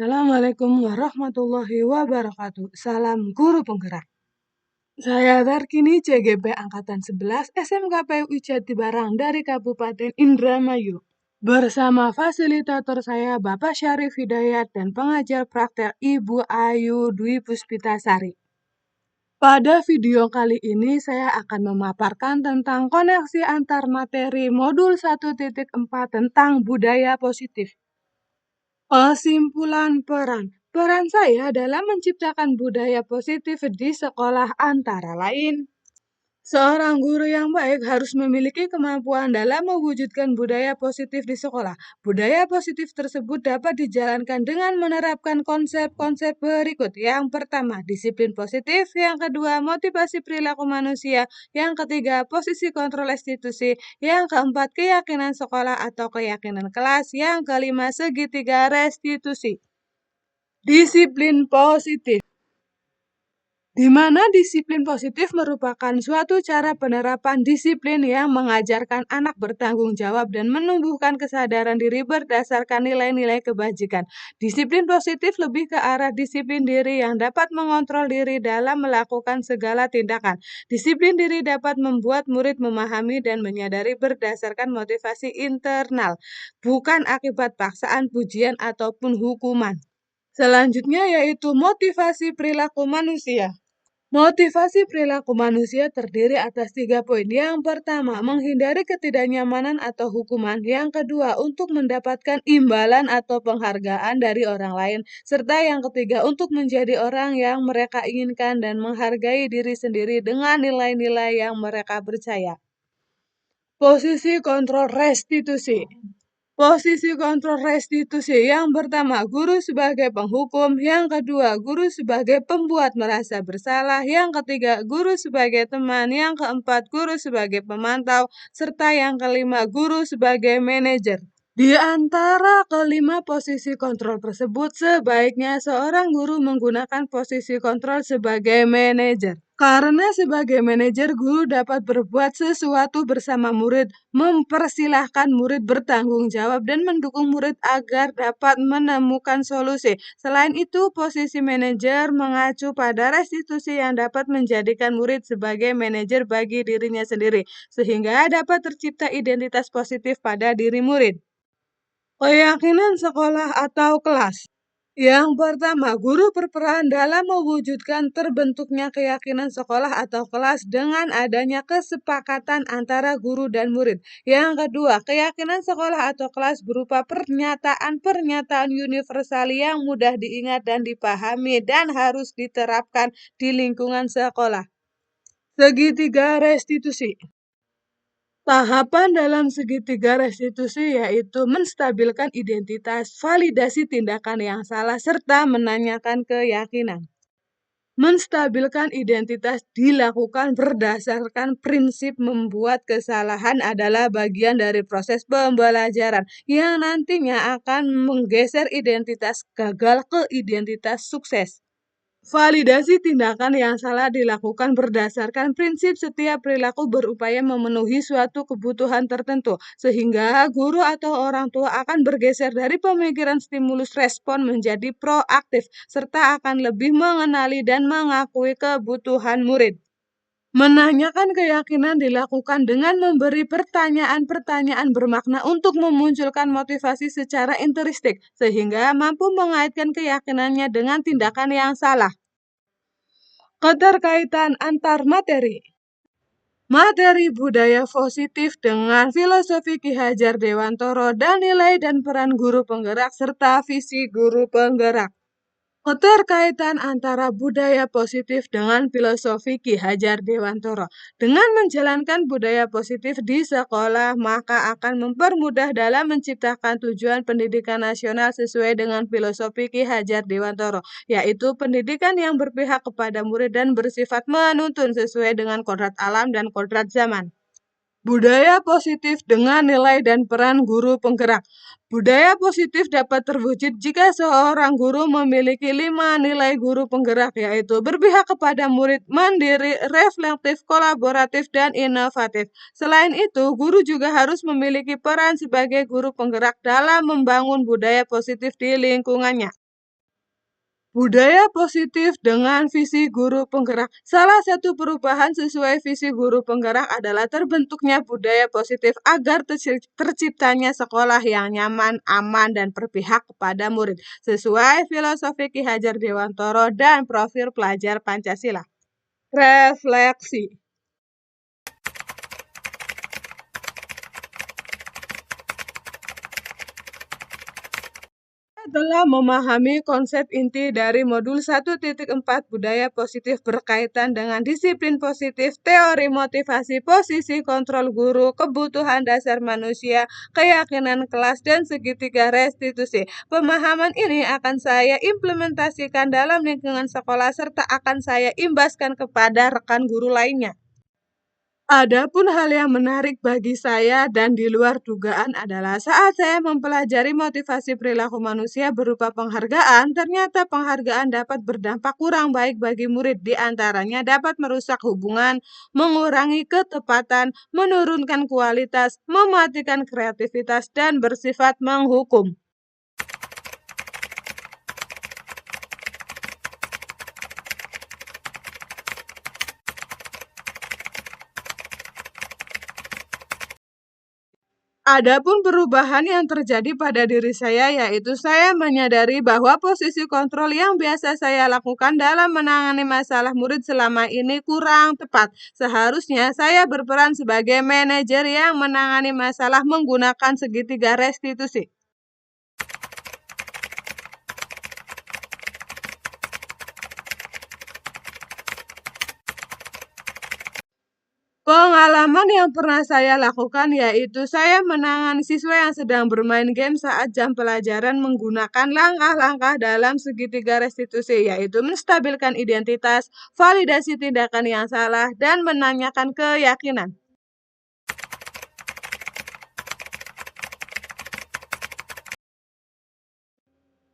Assalamualaikum warahmatullahi wabarakatuh. Salam guru penggerak. Saya Tarkini CGP Angkatan 11 SMKPUI Jatibarang dari Kabupaten Indramayu. Bersama fasilitator saya Bapak Syarif Hidayat dan pengajar praktek Ibu Ayu Dwi Puspitasari. Pada video kali ini saya akan memaparkan tentang koneksi antar materi modul 1.4 tentang budaya positif. Kesimpulan peran. Peran saya dalam menciptakan budaya positif di sekolah antara lain, seorang guru yang baik harus memiliki kemampuan dalam mewujudkan budaya positif di sekolah. Budaya positif tersebut dapat dijalankan dengan menerapkan konsep-konsep berikut. Yang pertama, disiplin positif. Yang kedua, motivasi perilaku manusia. Yang ketiga, posisi kontrol institusi. Yang keempat, keyakinan sekolah atau keyakinan kelas. Yang kelima, segitiga restitusi. Disiplin positif, di mana disiplin positif merupakan suatu cara penerapan disiplin yang mengajarkan anak bertanggung jawab dan menumbuhkan kesadaran diri berdasarkan nilai-nilai kebajikan. Disiplin positif lebih ke arah disiplin diri yang dapat mengontrol diri dalam melakukan segala tindakan. Disiplin diri dapat membuat murid memahami dan menyadari berdasarkan motivasi internal, bukan akibat paksaan, pujian, ataupun hukuman. Selanjutnya yaitu motivasi perilaku manusia. Motivasi perilaku manusia terdiri atas 3 poin. Yang pertama, menghindari ketidaknyamanan atau hukuman. Yang kedua, untuk mendapatkan imbalan atau penghargaan dari orang lain. Serta yang ketiga, untuk menjadi orang yang mereka inginkan dan menghargai diri sendiri dengan nilai-nilai yang mereka percaya. Posisi kontrol restitusi. Posisi kontrol restitusi yang pertama, guru sebagai penghukum. Yang kedua, guru sebagai pembuat merasa bersalah. Yang ketiga, guru sebagai teman. Yang keempat, guru sebagai pemantau. Serta yang kelima, guru sebagai manajer. Di antara kelima posisi kontrol tersebut, sebaiknya seorang guru menggunakan posisi kontrol sebagai manajer. Karena sebagai manajer, guru dapat berbuat sesuatu bersama murid, mempersilahkan murid bertanggung jawab, dan mendukung murid agar dapat menemukan solusi. Selain itu, posisi manajer mengacu pada restitusi yang dapat menjadikan murid sebagai manajer bagi dirinya sendiri, sehingga dapat tercipta identitas positif pada diri murid. Keyakinan sekolah atau kelas. Yang pertama, guru berperan dalam mewujudkan terbentuknya keyakinan sekolah atau kelas dengan adanya kesepakatan antara guru dan murid. Yang kedua, keyakinan sekolah atau kelas berupa pernyataan-pernyataan universal yang mudah diingat dan dipahami dan harus diterapkan di lingkungan sekolah. Segitiga restitusi. Tahapan dalam segitiga restitusi yaitu menstabilkan identitas, validasi tindakan yang salah, serta menanyakan keyakinan. Menstabilkan identitas dilakukan berdasarkan prinsip membuat kesalahan adalah bagian dari proses pembelajaran yang nantinya akan menggeser identitas gagal ke identitas sukses. Validasi tindakan yang salah dilakukan berdasarkan prinsip setiap perilaku berupaya memenuhi suatu kebutuhan tertentu, sehingga guru atau orang tua akan bergeser dari pemikiran stimulus respon menjadi proaktif, serta akan lebih mengenali dan mengakui kebutuhan murid. Menanyakan keyakinan dilakukan dengan memberi pertanyaan-pertanyaan bermakna untuk memunculkan motivasi secara intrinsik, sehingga mampu mengaitkan keyakinannya dengan tindakan yang salah. Keterkaitan antar materi. Materi budaya positif dengan filosofi Ki Hajar Dewantoro dan nilai dan peran guru penggerak serta visi guru penggerak. Keterkaitan antara budaya positif dengan filosofi Ki Hajar Dewantoro. Dengan menjalankan budaya positif di sekolah, maka akan mempermudah dalam menciptakan tujuan pendidikan nasional sesuai dengan filosofi Ki Hajar Dewantoro, yaitu pendidikan yang berpihak kepada murid dan bersifat menuntun sesuai dengan kodrat alam dan kodrat zaman. Budaya positif dengan nilai dan peran guru penggerak. Budaya positif dapat terwujud jika seorang guru memiliki 5 nilai guru penggerak, yaitu berpihak kepada murid, mandiri, reflektif, kolaboratif, dan inovatif. Selain itu, guru juga harus memiliki peran sebagai guru penggerak dalam membangun budaya positif di lingkungannya. Budaya positif dengan visi guru penggerak. Salah satu perubahan sesuai visi guru penggerak adalah terbentuknya budaya positif agar terciptanya sekolah yang nyaman, aman, dan berpihak kepada murid. Sesuai filosofi Ki Hajar Dewantoro dan profil pelajar Pancasila. Refleksi. Telah memahami konsep inti dari modul 1.4 budaya positif berkaitan dengan disiplin positif, teori motivasi, posisi kontrol guru, kebutuhan dasar manusia, keyakinan kelas, dan segitiga restitusi. Pemahaman ini akan saya implementasikan dalam lingkungan sekolah serta akan saya imbaskan kepada rekan guru lainnya. Adapun hal yang menarik bagi saya dan di luar dugaan adalah saat saya mempelajari motivasi perilaku manusia berupa penghargaan, ternyata penghargaan dapat berdampak kurang baik bagi murid, di antaranya dapat merusak hubungan, mengurangi ketepatan, menurunkan kualitas, mematikan kreativitas, dan bersifat menghukum. Adapun perubahan yang terjadi pada diri saya yaitu saya menyadari bahwa posisi kontrol yang biasa saya lakukan dalam menangani masalah murid selama ini kurang tepat. Seharusnya saya berperan sebagai manajer yang menangani masalah menggunakan segitiga restitusi. Pengalaman yang pernah saya lakukan yaitu saya menangani siswa yang sedang bermain game saat jam pelajaran menggunakan langkah-langkah dalam segitiga restitusi, yaitu menstabilkan identitas, validasi tindakan yang salah, dan menanyakan keyakinan.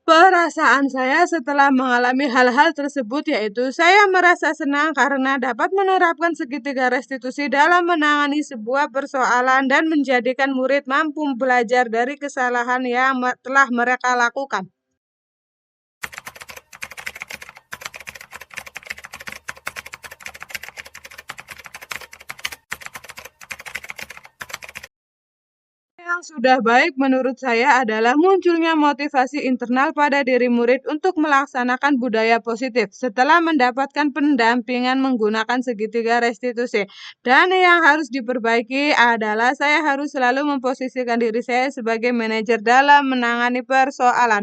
Perasaan saya setelah mengalami hal-hal tersebut yaitu saya merasa senang karena dapat menerapkan segitiga restitusi dalam menangani sebuah persoalan dan menjadikan murid mampu belajar dari kesalahan yang telah mereka lakukan. Yang sudah baik menurut saya adalah munculnya motivasi internal pada diri murid untuk melaksanakan budaya positif setelah mendapatkan pendampingan menggunakan segitiga restitusi. Dan yang harus diperbaiki adalah saya harus selalu memposisikan diri saya sebagai manajer dalam menangani persoalan.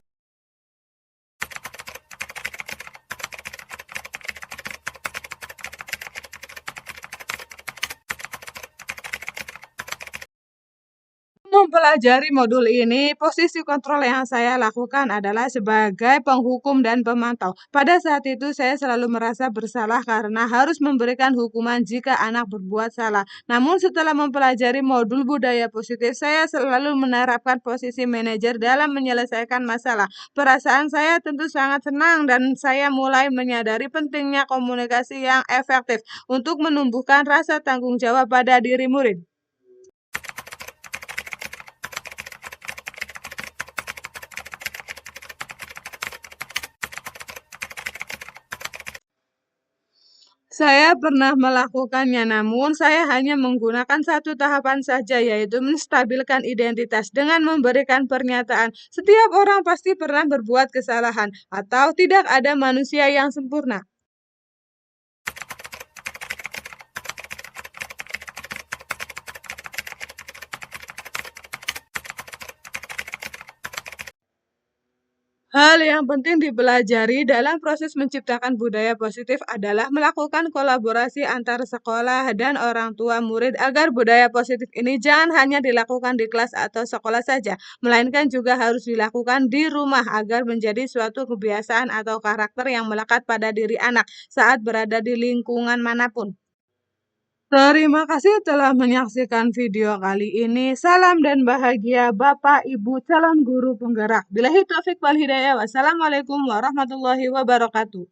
Mempelajari modul ini, posisi kontrol yang saya lakukan adalah sebagai penghukum dan pemantau. Pada saat itu, saya selalu merasa bersalah karena harus memberikan hukuman jika anak berbuat salah. Namun setelah mempelajari modul budaya positif, saya selalu menerapkan posisi manajer dalam menyelesaikan masalah. Perasaan saya tentu sangat senang dan saya mulai menyadari pentingnya komunikasi yang efektif untuk menumbuhkan rasa tanggung jawab pada diri murid. Saya pernah melakukannya, namun saya hanya menggunakan satu tahapan saja, yaitu menstabilkan identitas dengan memberikan pernyataan, "Setiap orang pasti pernah berbuat kesalahan," atau "Tidak ada manusia yang sempurna." Hal yang penting dipelajari dalam proses menciptakan budaya positif adalah melakukan kolaborasi antar sekolah dan orang tua murid agar budaya positif ini jangan hanya dilakukan di kelas atau sekolah saja, melainkan juga harus dilakukan di rumah agar menjadi suatu kebiasaan atau karakter yang melekat pada diri anak saat berada di lingkungan manapun. Terima kasih telah menyaksikan video kali ini. Salam dan bahagia Bapak Ibu calon guru penggerak. Billahi taufik wal hidayah. Wassalamualaikum warahmatullahi wabarakatuh.